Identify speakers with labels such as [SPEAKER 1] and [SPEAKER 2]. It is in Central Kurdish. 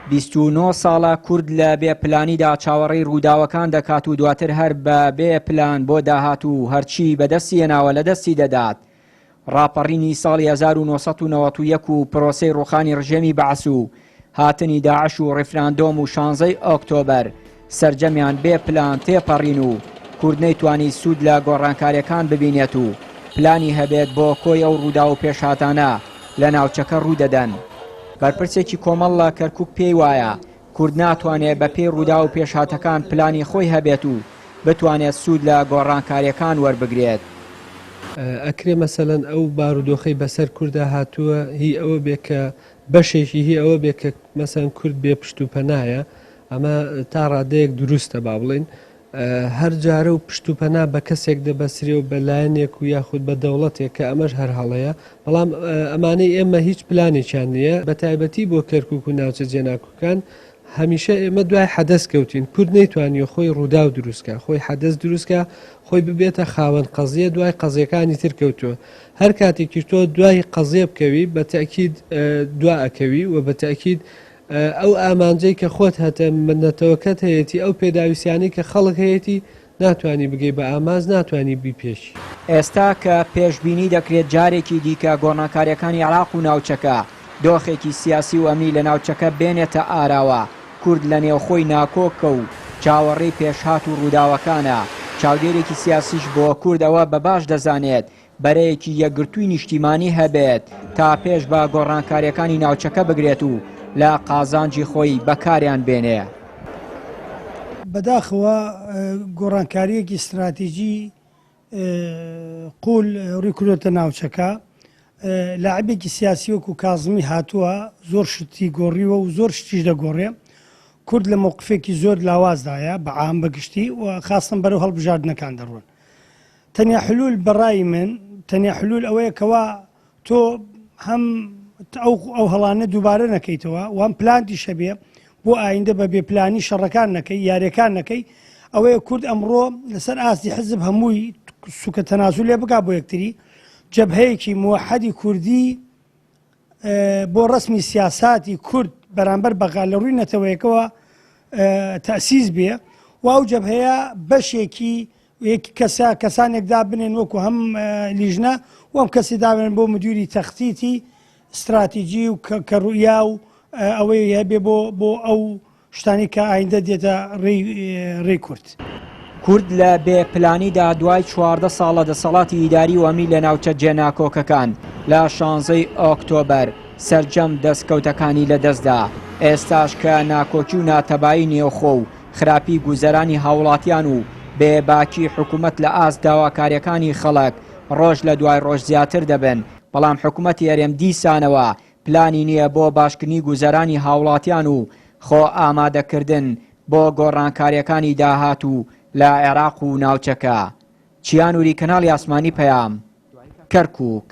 [SPEAKER 1] 29 ساڵە کورد لە بێپلانیدا چاوەڕێی ڕووداوەکان دەکات و دواتر هەر بە بێپلان بۆ داهات و هەرچی بەدەستی هێناوە لە دەستی دەدات. ڕاپەڕینی ساڵی 1991 و پرۆسەی ڕوخانی ڕژێمی بەعس و هاتنی داعش و ڕێفراندۆم و 16 ئۆکتۆبەر سەرجەمیان بێپلان تێپەڕین و کورد نەیتوانی سوود لە گۆڕانکاریەکان ببینێت و پلانی هەبێت بۆ کۆی ئەو ڕوودا و پێشهاتانە لە ناوچەکە ڕوودەدەن. بەرپرسێکی کۆمەڵ لە کەرکووک پێی وایە کورد ناتوانێت بە پێی ڕوودا و پێشهاتەکان پلانی خۆی هەبێت و بتوانێت سوود لە گۆڕانکاریەکان وەربگرێت.
[SPEAKER 2] ئەکرێ مەسەلەن ئەو بارودۆخەی بەسەر کووردا هاتووە هی ئەوە بێ کە بەشێکی هی ئەوە بێ کە مەسەن کورد بێ پشت و پەنایە، ئەمە تا ڕادەیەک دروستە با بڵێن. هەر جارە و پشت و پەنا بە کەسێک دەبەسرێ و بەلایەنێک و یاخود بە دەوڵەتێک کە ئەمەش هەر هەڵەیە، بەڵام ئەمانەی ئێمە هیچ پلانێکیان نییە. بە تایبەتی بۆ کەرکووک و ناوچە جێناکوکان هەمیشە ئێمە دوای حەدەس کەوتین. کورد نەیتوانیە خۆی ڕوودا و دروستکە، خۆی حەدەس دروستکە، خۆی ببێتە خاوەن قەزیە دوای قەزیەکانی تر کەوتووە. هەر کاتێکی تۆ دوای قەزیە بکەوی بە تاکید دوا ئەکەوی و بە تاکید ئەو ئامانجەی کە خۆت هەتە منەتەوەکەت هەیەی ئەو پێداویستیانەی کە خەڵک هەیەی ناتوانانی بگەی بە ئاماز، ناتوانانی بیپێشی.
[SPEAKER 1] ئێستا کە پێشبینی دەکرێت جارێکی دیکە گۆڕانکاریەکانی عێراق و ناوچەکە دۆخێکی سیاسی و ئەمی لە ناوچەکە بێنێتە ئاراوە، کورد لە نێوخۆی ناکۆکە و چاوەڕێی پێشهات و ڕووداوەکانە. چاودێرێکی سیاسیش بۆ کوردەوە بە باش دەزانێت بەرەیەکی یەکگرتووی نیشتیمانی هەبێت تا پێش بە گۆڕانکاریەکانی ناوچەکە بگرێت و لە قازانجی خۆی بەکاریان بێنێ.
[SPEAKER 3] بەداخەوە گۆڕانکاریەکی استراتیژی قوڵ ڕیکردۆتە ناوچەکە. لاعبێکی سیاسی وەکو کازمی هاتووە زۆر شتی گۆڕیوە و زۆر شتیش دەگۆڕێ. کورد لە مووقفێکی زۆر لاوازدایە بە عام بەگشتی و خاستن بەرەو هەڵبژاردنەکان دەڕۆن. تەنیا حلول بەڕای من تەنیا حلول ئەوەیە کەوا تۆ هەم ئەو هەڵانە دووبارە نەکەیتەوە وان پلانتی شەبێ بۆ ئایندە بە بێپلانی شەڕەکان نەکەی یاریەکان نەکەی. ئەوەیە کورد ئەمڕۆ لەسەر ئاستی حزب هەمووی سوکە تەناسوول لێ بگا بۆ یەکتری جەبهەیەکی موحەدی کوردی بۆ ڕسمی سیاساتی کورد بەرامبەر بەغا لە ڕووی نەتەوەیەکەوە تەسیس بێ و ئەو جەبهەیە بەشێکی کەسانێک دابنێن وەکو هەم لیژنە و ئەم کەسی دابنێن بۆ مدیری تەختیتی استراتیژی و کە ڕوویا و ئەوەی هەبێ بۆ ئەو شتانی کە ئایندە دێتە ڕێی کورد.
[SPEAKER 1] کورد لە بێپلانیدا دوای 14 ساڵە دەسەڵاتی ئیداری و ئەمی لە ناوچە جێناکۆکەکان لە 16 ئۆکتۆبەر سەرجەم دەستکەوتەکانی لەدەستدا. ئێستاش کە ناکۆکی و ناتەبایی نێوخۆ و خراپی گوزەرانی هاوڵاتیان و بێباکی حکوومەت لە ئاست داواکاریەکانی خەڵک ڕۆژ لە دوای ڕۆژ زیاتر دەبن، بەڵام حکوومەتی هەرێم دیسانەوە پلانی نییە بۆ باشکردنی گوزەرانی هاوڵاتیان و خۆ ئامادەکردن بۆ گۆڕانکاریەکانی داهات و لە عێراق و ناوچەکە. چیانوری کەناڵی ئاسمانی پەیام، کەرکووک.